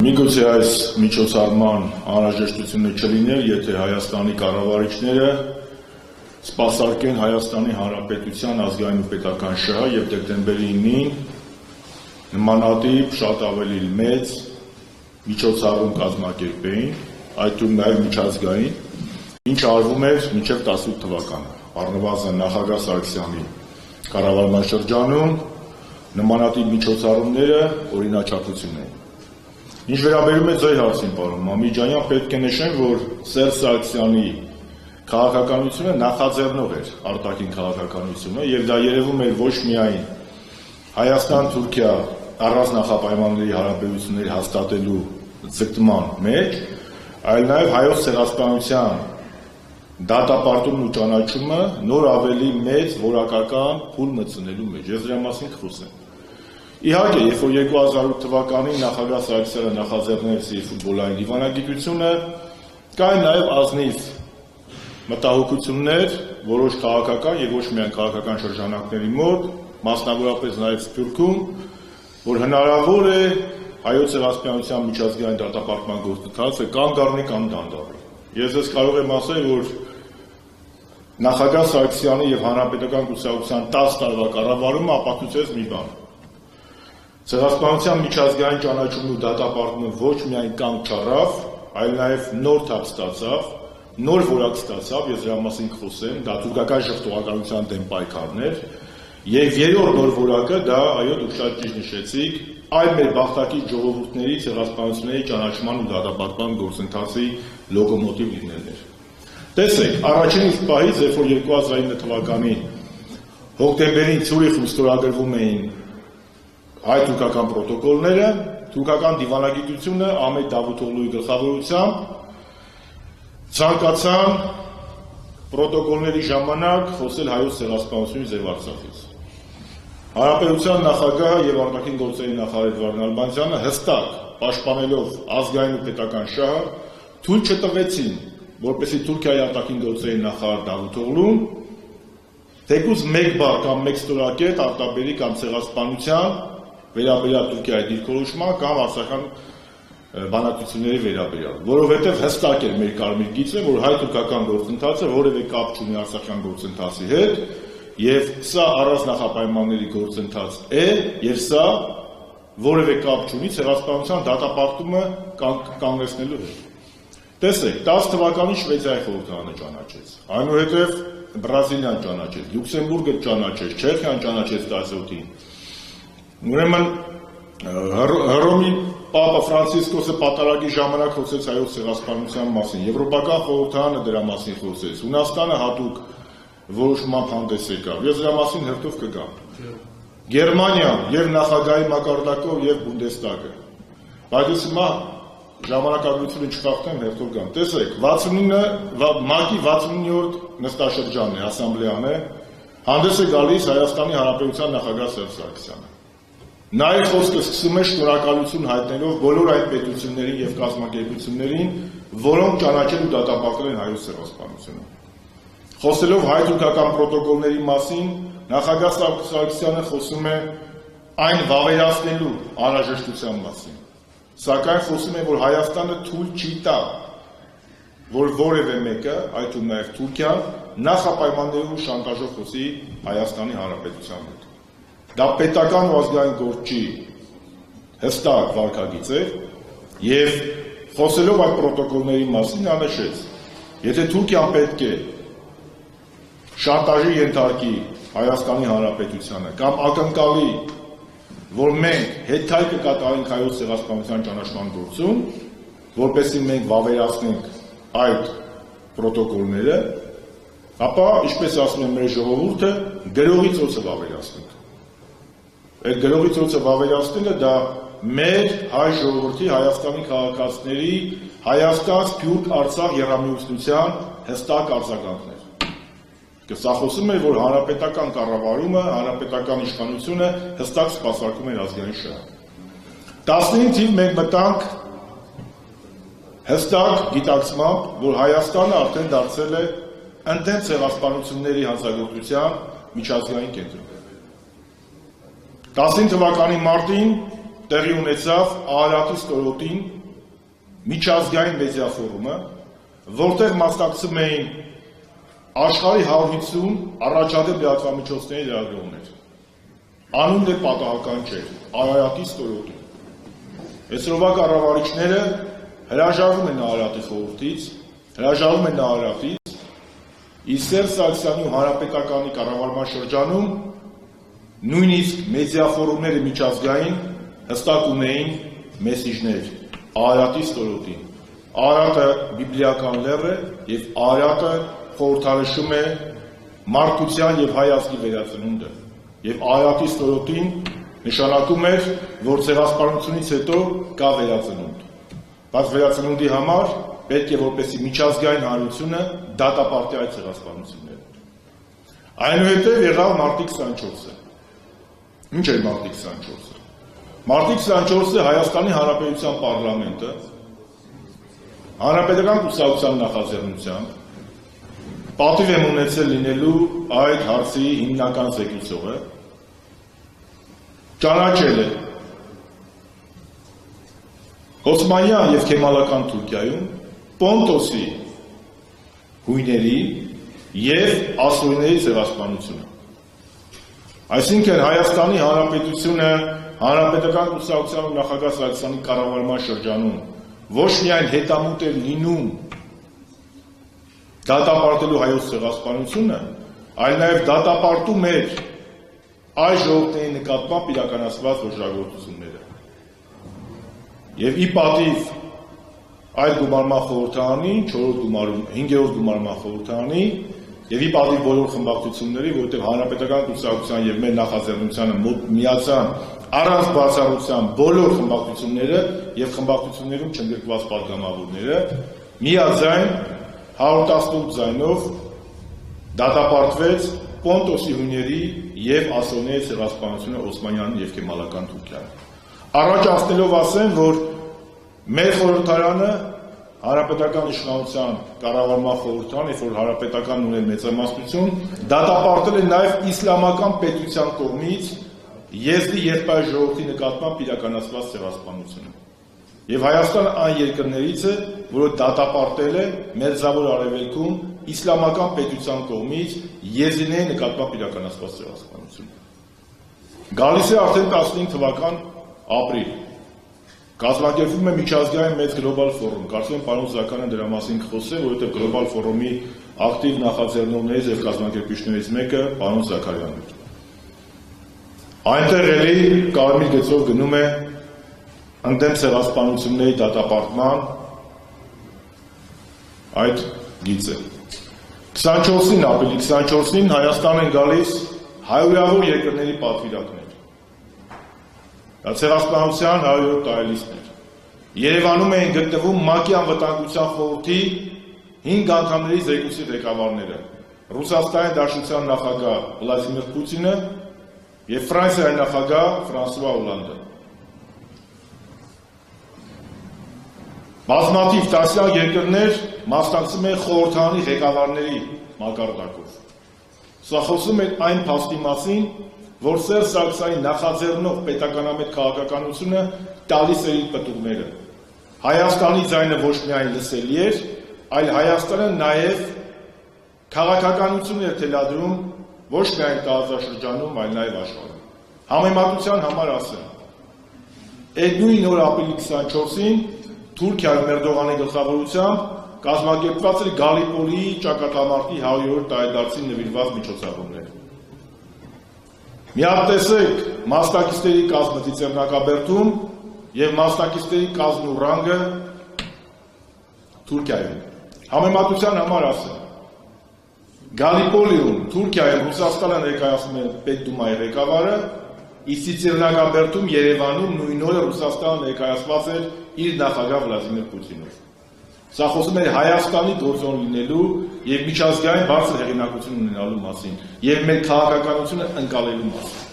Միգուցե այս միջոցառման անհրաժեշտությունը չլիներ, եթե Հայաստանի կառավարիչները սպասարկեն Հայաստանի Հանրապետության ազգային ու պետական շահը եւ դեկտեմբերի 9-ին նմանատիպ շատ ավելի մեծ միջոցառում կազմակերպեին, այդ թվում նաեւ միջազգային, ինչ արվում էր մինչև 18 թվականը, առնվազն նախագահ Սարգսյանի կառավարման շրջանում նմանատիպ միջոցառումները օրինաչափություն են։ Ինչ վերաբերում է ձեր հարցին, պարոն Մամիջանյան, պետք է նշեմ, որ Սերժ Սարգսյանի քաղաքականությունը նախաձեռնող էր արտաքին քաղաքականությունը եւ դա երևում էր ոչ միայն Հայաստան-Թուրքիա առանձնախապայմանների հարաբերությունների հաստատելու ձգտման մեջ, այլ նաեւ հայոց ցեղասպանության դատապարտումն ու ճանաչումը նոր ավելի մեծ որակական փուլ մտցնելու մեջ։ Ես դրա մասին կխոսեմ։ Իհարկե, երբ որ 2008 թվականին նախագահ Սարգսյանը նախաձեռնել էր ֆուտբոլային դիվանագիտությունը, կային նաև ազնիվ մտահոգություններ որոշ քաղաքական եւ ոչ միայն քաղաքական շրջանակների մոտ, մասնավորապես նաև Սփյուռքում, որ հնարավոր է հայոց ցեղասպանության միջազգային դատապարտման գործընթացը կամ դառնի կամ դանդաղի։ Ես ես կարող եմ ասել, որ նախագահ Սարգսյանի եւ Հանրապետական կուսակցության 10 տարվա կառավարումը ապացուցեց մի բան։ Ցեղասպանության միջազգային ճանաչումն ու դատապարտումը ոչ միայն կանգ չառավ, այլ նաև նոր թափ ստացավ, նոր որակ ստացավ, ես դրա մասին կխոսեմ, դա թուրքական ժխտողականության դեմ պայքարն էր, եւ երրորդ նոր որակը դա, այո, դուք շատ ճիշտ նշեցիք, այլ մեր բախտակի ժողովուրդների ցեղասպանությունների ճանաչման ու դատապարտման գործընթացի լոկոմոտիվ լինելն էր։ Տեսեք, առաջին իսկ պահից, երբ որ 2009 թվականի հոկտեմբերին Ցյուրիխում ստորագրվում էին հայ-թուրքական պրոտոկոլները, թուրքական դիվանագիտությունը Ահմեդ Դավութօղլուի գլխավորությամբ ցանկացան պրոտոկոլների ժամանակ խոսել հայոց ցեղասպանությունից եւ Արցախից։ Հանրապետության նախագահը եւ արտաքին գործերի նախարար Էդվարդ Նալբանդյանը հստակ պաշտպանելով ազգային ու պետական շահը թույլ չտվեցին, որպեսզի Թուրքիայի արտաքին գործերի նախարար Դավութօղլուն թեկուզ մեկ բառ կամ մեկ ստորակետ արտաբերի կամ ցեղասպանության վերաբերյալ Թուրքիայի դիրքորոշման կամ արցախյան բանակցությունների վերաբերյալ, որովհետև հստակ էր մեր կարմիր գիծը, որ հայ-թուրքական գործընթացը որևէ կապ չունի արցախյան գործընթացի հետ, եւ սա առանձնախապայմանների գործընթաց է, եւ սա որևէ կապ չունի ցեղասպանության դատապարտումը կանգնեցնելու հետ։ Տեսեք, 10 թվականին Շվեյցարիայի խորհրդարանը ճանաչեց, այնուհետև Բրազիլիան ճանաչեց, Լյուքսեմբուրգը ճանաչեց, Չեխիան ճանաչեց 10-ին։ Ուրեմն Հռոմի Պապա Ֆրանցիսկոսը պատարագի ժամանակ խոսեց հայոց ցեղասպանության մասին, Եվրոպական խորհրդարանը դրա մասին խոսեց, Հունաստանը հատուկ որոշմամբ հանդես եկավ, ես դրա մասին հերթով կգամ։ Գերմանիան եւ նախագահի մակարդակով եւ Բունդեստագը։ Բայց ես հիմա ժամանակագրությունը չխախտեմ, հերթով գամ։ Տեսեք, ՄԱԿ-ի 69-րդ նստաշրջանն է, ասամբլեան է, հանդես է գալիս Հայաստանի Հանրապետության նախագահ Սերժ Սարգսյանը։ Նա իր խոսքը սկսում է շնորհակալություն հայտնելով բոլոր այդ պետություններին եւ կազմակերպություններին, որոնք ճանաչել ու դատապարտել են հայոց ցեղասպանությունը։ Խոսելով հայ-թուրքական պրոտոկոլների մասին, նախագահ Սարգսյանը խոսում է այն վավերացնելու անհրաժեշտության մասին։ Սակայն խոսում է, որ Հայաստանը թույլ չի տա, որ որևէ մեկը, այդ թվում նաեւ Թուրքիան, նախապայմաններում շանտաժով խոսի Հայաստանի Հանրապետության հետ։ Դա պետական ու ազգային գործի հստակ վարքագիծ է եւ խոսելով այդ պրոտոկոլների մասին նա նշեց. եթե Թուրքիան պետք է շանտաժի ենթարկի Հայաստանի Հանրապետությանը կամ ակնկալի, որ մենք հետագա կկատարենք հայոց ցեղասպանության ճանաչման գործում, որպեսզի մենք վավերացնենք այդ պրոտոկոլները, ապա, ինչպես ասում է մեր ժողովուրդը, գրողի ծոցը վավերացնենք։ Այդ գրողի ծոցը վավերացնելը դա մեր հայ ժողովրդի, Հայաստանի քաղաքացիների Հայաստան-Սփյուռք-Արցախ եռամիությունության հստակ արձագանքն էր։ Սա խոսում է, որ հանրապետական կառավարումը, հանրապետական իշխանությունը հստակ սպասարկում էր ազգային շահը։ 19 թիվ մենք մտանք հստակ գիտակցմամբ, որ Հայաստանը արդեն դարձել է ընդդեմ ցեղասպանությունների հանցագործության միջազգային կենտրոն։ 19 թվականի մարտին տեղի ունեցավ Արարատի ստորոտին միջազգային մեդիա ֆորումը, որտեղ մասնակցում էին աշխարհի 150 առաջադեմ լրատվամիջոցների լրագրողներ։ Անունն էլ պատահական չէր, Արարատի ստորոտին։ Այսօրվա կառավարիչները հրաժարվում են Արարատի խորհրդից, հրաժարվում են Արարատից, իսկ Սերժ Սարգսյանի ու Հանրապետականի կառավարման շրջանում նույնիսկ մեդիա ֆորումները միջազգային հստակ ունեին մեսիջներ Արարատի ստորոտին։ Արարատը բիբլիական լեռ է եւ Արարատը խորհրդանշում է մարդկության եւ հայ ազգի վերածնունդը։ Եվ Արարատի ստորոտին նշանակում էր, որ ցեղասպանությունից հետո կա վերածնունդ։ Բայց վերածնունդի համար պետք է որպեսզի միջազգային հանրությունը դատապարտի այդ ցեղասպանությունները։ Այնուհետև եղավ մարտի 24-ը։ Ինչ էր մարտի 24-ը։ Մարտի 24-ը Հայաստանի Հանրապետության պարլամենտը Հանրապետական կուսակցության նախաձեռնությամբ պատիվ եմ ունեցել լինելու այդ հարցի հիմնական զեկուցողը ճանաչել է Օսմանյան և Քեմալական Թուրքիայում Պոնտոսի հույների և ասորիների ցեղասպանությունը։ Այսինքն Հայաստանի Հանրապետությունը Հանրապետական կուսակցության ու նախագահ Սարգսյանի կառավարման շրջանում ոչ միայն հետամուտ էր լինում դատապարտելու հայոց ցեղասպանությունը, այլ նաև դատապարտում էր այս ժողովրդների նկատմամբ իրականացված ոճրագործությունները։ Եվ ի պատիվ այդ գումարման խորհրդարանի, 5-րդ գումարման խորհրդարանի եւ ի պատիվ բոլոր խմբակցությունների, որտեղ Հանրապետական կուսակցության եւ մեր նախաձեռնությանը միացան առանց բացառության բոլոր խմբակցությունները եւ խմբակցություններում չընդգրկված պատգամավորները, միաձայն 118 ձայնով դատապարտվեց Պոնտոսի հույների եւ ասորիների ցեղասպանությունը Օսմանյան եւ Քեմալական Թուրքիայում։ Առաջ ասնելով ասեմ, որ մեր խորհրդարանը Հանրապետական իշխանության կառավարման խորհրդարան, երբ որ Հանրապետականն ուներ մեծամասնություն, դատապարտել է նաեւ իսլամական պետության կողմից եզդի եղբայր ժողովրդի նկատմամբ իրականացված ցեղասպանությունը։ Եվ Հայաստանը այն երկրներից է, որը դատապարտել է Մերձավոր Արևելքում իսլամական պետության կողմից եզդիների նկատմամբ իրականացված ցեղասպանությունը։ Գալիս է արդեն 15 թվական ապրիլ։ Կազմակերպվում է միջազգային մեծ գլոբալ ֆորում։ Կարծում եմ պարոն Զաքարյանը դրա մասին կխոսե, որովհետև գլոբալ ֆորումի ակտիվ նախաձեռնողներից եւ կազմակերպիչներից մեկը պարոն Զաքարյանն է։ Այնտեղ էլի կարմիր գծով գնում է ընդդեմ ցեղասպանությունների դատապարտման այդ գիծը։ 24-ին ապրիլի 24-ին Հայաստան են գալիս հարյուրավոր երկրների պատվիրակներ։ Ցեղասպանության 100-րդ տարելիցներ։ Երևանում էին գտնվում ՄԱԿ-ի անվտանգության խորհրդի 5 անդամների զեկույցի ղեկավարները՝ Ռուսաստանի Դաշնության նախագահ Վլադիմիր Պուտինը եւ Ֆրանսիայի նախագահ Ֆրանսուଆ Օլանդը։ Բազմաթիվ տասնյակ երկրներ մասնակցում են խորհրդարանի ղեկավարների մակարդակով։ Սա խոսում է այն փաստի մասին, որ Սերժ Սարգսյանի նախաձեռնող պետականամետ քաղաքականությունը տալիս է իր պտուղները։ Հայաստանի ձայնը ոչ միայն լսելի էր, այլ Հայաստանը նաև քաղաքականություն էր թելադրում ոչ միայն տարածաշրջանում, այլ նաև աշխարհում։ Համեմատության համար ասեմ, այդ նույն օր ապրիլի 24-ին Թուրքիայում Էրդողանի գլխավորությամբ կազմակերպված էր Գալիպոլիի ճակատամարտի 100-րդ տարեդարձին նվիրված միջոցառումներ։ Միատեսեք մասնակիցների կազմը Ծիծեռնակաբերդում եւ մասնակիցների կազմն ու ռանգը Թուրքիայում։ Համեմատության համար ասեմ, Գալիպոլիում Թուրքիայում Ռուսաստանը ներկայացնում է Պետդումայի ղեկավարը, իսկ Ծիծեռնակաբերդում Երևանում նույն օրը Ռուսաստանը ներկայացված էր իր նախագահ Վլադիմիր Պուտինով։ Սա խոսում է Հայաստանի գործոն լինելու եւ միջազգային բարձր հեղինակություն ունենալու մասին եւ մեր քաղաքականությունը ընկալելու մասին։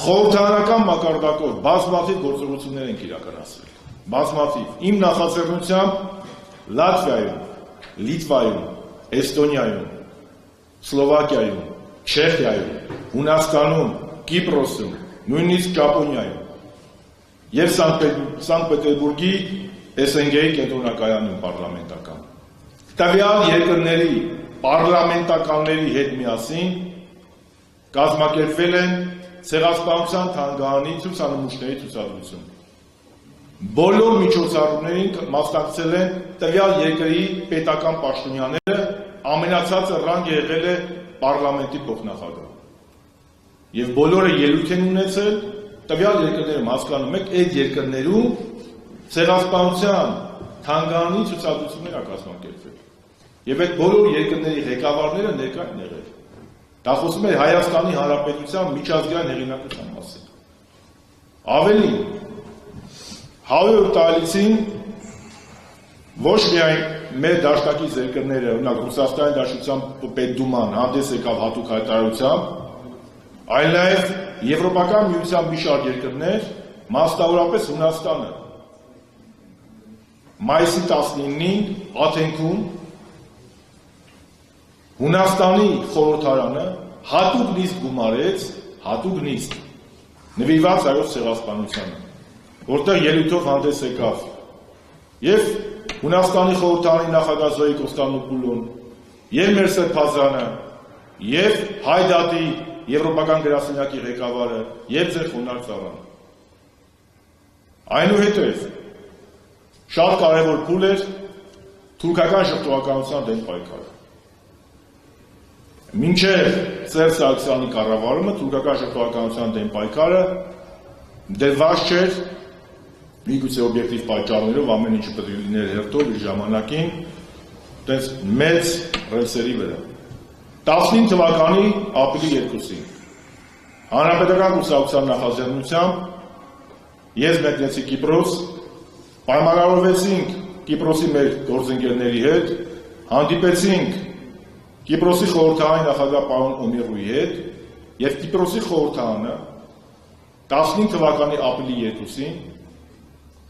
Խորհրդարանական մակարդակով բազմաթիվ գործողություններ են իրականացրել։ Բազմաթիվ։ Իմ նախաձեռնությամբ Լատվիայում, Լիտվայում, Էստոնիայում, Սլովակիայում, Չեխիայում, Հունաստանում, Կիպրոսում, նույնիսկ Ճապոնիայում եւ Սանկտ Պետերբուրգի SNG-ի կենտրոնակայանում պարլամենտական։ Տվյալ երկրների պարլամենտականների հետ միասին կազմակերպվել են Ցեղասպանության թանգարանի ցուցանմուշների ցուցադրություն։ Բոլոր միջոցառումներին մասնակցել են տվյալ երկրի պետական պաշտոնյաները, ամենացածը ռանգ եղել է պարլամենտի փոխնախագահ։ Եվ բոլորը ելույթ են ունեցել տվյալ երկրներում հասկանում եք, այդ երկրներում Ցեղասպանության թանգարանի ցուցադրություններ կազմակերպվել։ Եվ այդ բոլոր երկրների ղեկավարները ներկա են եղել։ Դա խոսում է Հայաստանի Հանրապետության միջազգային հեղինակության մասին։ Ավելին, 100 տարիցին ոչ միայն մեր դաշնակից երկրները, օրինակ Ռուսաստանի Դաշնության Պետդուման հանդես եկավ հատուկ հայտարարությամբ, այլ նաև Եվրոպական միության մի շարք երկրներ, մասնավորապես Հունաստանը, մայիսի 19-ին Աթենքում Հունաստանի խորհրդարանը հատուկ նիստ գումարեց, հատուկ նիստ նվիրված հայոց ցեղասպանությանը, որտեղ ելույթով հանդես եկավ եւ Հունաստանի խորհրդարանի նախագահ Զոյի Կոստանդնոպուլոն, եւ Մերսել Փազանը, եւ Հայդատի Եվրոպական գրասենյակի ղեկավարը, եւ ձեր խոնարհ ծառան։ Այնուհետև շատ կարևոր փուլ էր թուրքական շփոթվածության դեմ պայքարը։ Մինչև Սերժ Սարգսյանի կառավարումը թուրքական շփոթվածության դեմ պայքարը դրված չէր միգուցե օբյեկտիվ պատճառներով ամեն ինչը պետք է լիներ հերթով իր ժամանակին տես մեծ ռեսերի վրա։ 15 թվականի ապրիլի 2-ին Հանրապետական կուսակցության նախաձեռնությամբ ես մեկնեցի Կիպրոս, պայմանավորվեցինք Կիպրոսի մեր գործընկերների հետ, հանդիպեցինք Կիպրոսի խորհրդարանի նախագահ պարոն Օմիրուի հետ եւ Կիպրոսի խորհրդարանը 15 թվականի ապրիլի 2-ին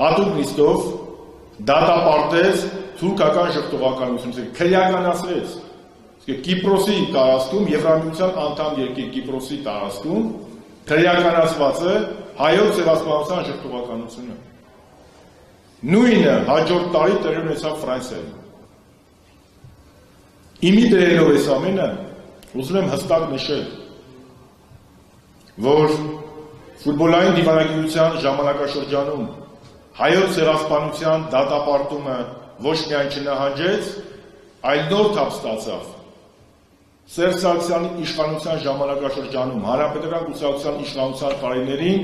հատուկ նիստով դատապարտեց թուրքական շփոթվածությունը, քրեականացրեց։ Կիպրոսի տարածքում, Եվրամիության անդամ երկիր Կիպրոսի տարածքում քրեականացված է հայոց ցեղասպանության շփոթվածությունը։ Նույնը հաջորդ տարի տեղի ունեցավ Ֆրանսիայում։ Իմի դերելով այս ամենը, ուզում եմ հստակ նշել, որ ֆուտբոլային դիվանագիտության ժամանակաշրջանում հայոց ցեղասպանության դատապարտումը ոչ միայն չնահանջեց, այլ նոր թափ ստացավ։ Սերժ Սարգսյանի իշխանության ժամանակաշրջանում Հանրապետական կուսակցության իշխանության տարիներին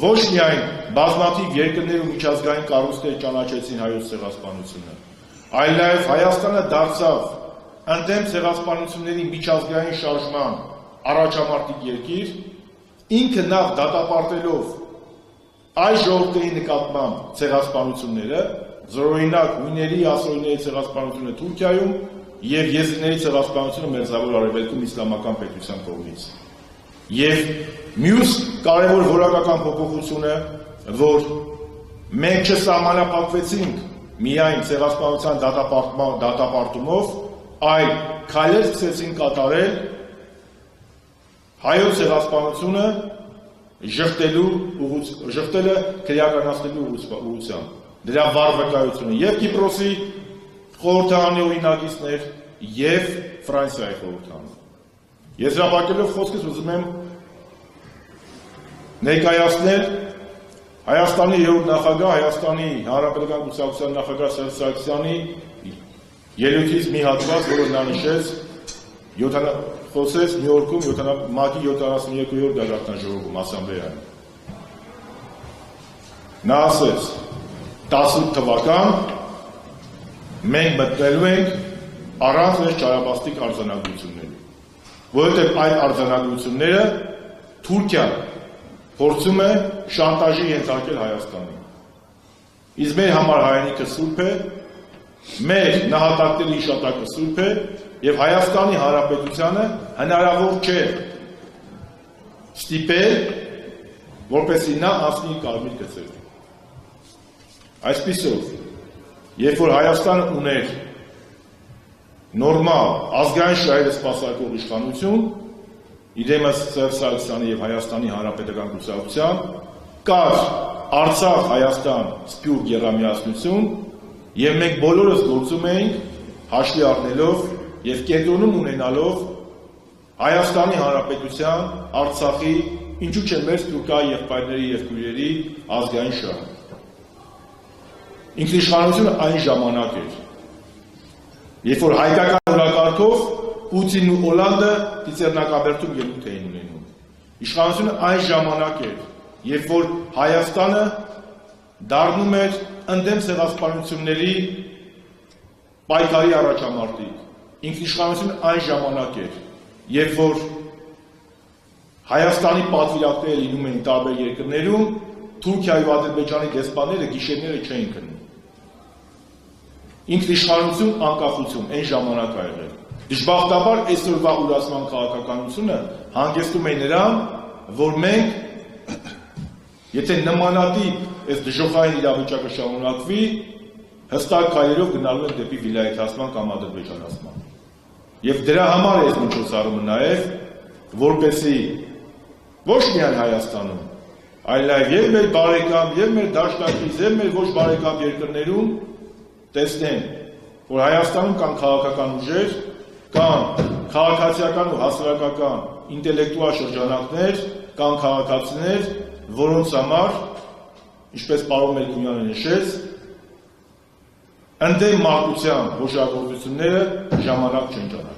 ոչ միայն բազմաթիվ երկրներում միջազգային կառույցներ ճանաչեցին հայոց ցեղասպանությունը, այլ նաև Հայաստանը դարձավ ընդդեմ ցեղասպանությունների միջազգային շարժման առաջամարտիկ երկիր, ինքը նախ դատապարտելով այս ժողովրդի նկատմամբ ցեղասպանությունները, զորօրինակ հույների, ասորիների ցեղասպանությունը Թուրքիայում եւ եզիդների ցեղասպանությունը Մերձավոր Արևելքում իսլամական պետության կողմից։ Եվ մյուս կարևոր որակական փոփոխությունը, որ մենք չսահմանափակվեցինք միայն ցեղասպանության դատապարտումով, այլ քայլեր սկսեցին կատարել հայոց ցեղասպանությունը ժխտելը քրեականացնելու ուղղությամբ, դրա վարվեկայությունը եւ Կիպրոսի խորհրդարանի օրինակիցներ եւ Ֆրանսիայի խորհրդարանը։ Եզրափակելով խոսքս ուզում եմ ներկայացնել Հայաստանի երրորդ նախագահ, Հայաստանի Հանրապետական կուսակցության նախագահ Սերժ Սարգսյանի ելույթից մի հատված, որը նա նշեց, խոսեց Նյու Յորքում ՄԱԿ-ի 72-րդ դաշնաժողովում ասամբլեայում։ Նա ասեց. 18 թվական մենք մտնելու ենք առանց այս ճարաբաստիկ արձանագրությունների, որովհետև այդ արձանագրությունները Թուրքիան փորձում է շանտաժի ենթարկել Հայաստանին։ Իսկ մեր համար հայրենիքը սուրբ է, մեր նահատակների հիշատակը սուրբ է եւ Հայաստանի Հանրապետությանը հնարավոր չէ ստիպել, որպեսզի նա անցնի կարմիր գծեր։ Այսպիսով, երբ որ Հայաստանը ուներ նորմալ ազգային շահերը սպասարկող իշխանություն, իրենս Սերժ Սարգսյանի եւ Հայաստանի Հանրապետական կուսակցության, կար Արցախ, Հայաստան, Սփյուռք եռամիացություն, եւ մենք բոլորս գործում ենք հաշվի առնելով եւ կենտրոնում ունենալով Հայաստանի Հանրապետության, Արցախի, ինչու՞ չէ մեր Սփյուռքահայ եղբայրների եւ քույրերի ազգային շահը։ Ինքնիշխանությունը այն ժամանակ էր, երբ որ հայկական օրակարգով Պուտինն ու Օլանդը Տիցերնակաբերդում ելույթ էին ունենում։ Իշխանությունը այն ժամանակ էր, երբ որ Հայաստանը դառնում էր ընդդեմ ցեղասպանությունների պայքարի առաջամարտիկ։ Ինքնիշխանությունը այն ժամանակ էր, երբ որ Հայաստանի պատվիրակները լինում էին տարբեր երկրներում, Թուրքիայի ու Ադրբեջանի դեսպանները գիշերները չէին քնում։ Ինքնիշխանություն, անկախություն այն ժամանակ ա եղել։ Դժբախտաբար այսօրվա ուրացման քաղաքականությունը հանգեցնում է նրան, որ մենք, եթե նմանատիպ այս դժոխային իրավիճակը շարունակվի, հստակ քայլերով գնալու են դեպի վիլայեթացման կամ ադրբեջանացման։ Եվ դրա համար է այս միջոցառումը նաև, որպեսզի ոչ միայն Հայաստանում, այլ նաև եւ մեր բարեկամ, եւ մեր դաշնակից, եւ մեր ոչ բարեկամ երկրներում տեսնեն, որ Հայաստանում կան քաղաքական ուժեր, կան քաղաքացիական ու հասարակական ինտելեկտուալ շրջանակներ, կան քաղաքացիներ, որոնց համար, ինչպես պարոն Մելքոնյանը նշեց, ընդդեմ մարտության հոշագործությունները ժամանակ չեն ճանաչում։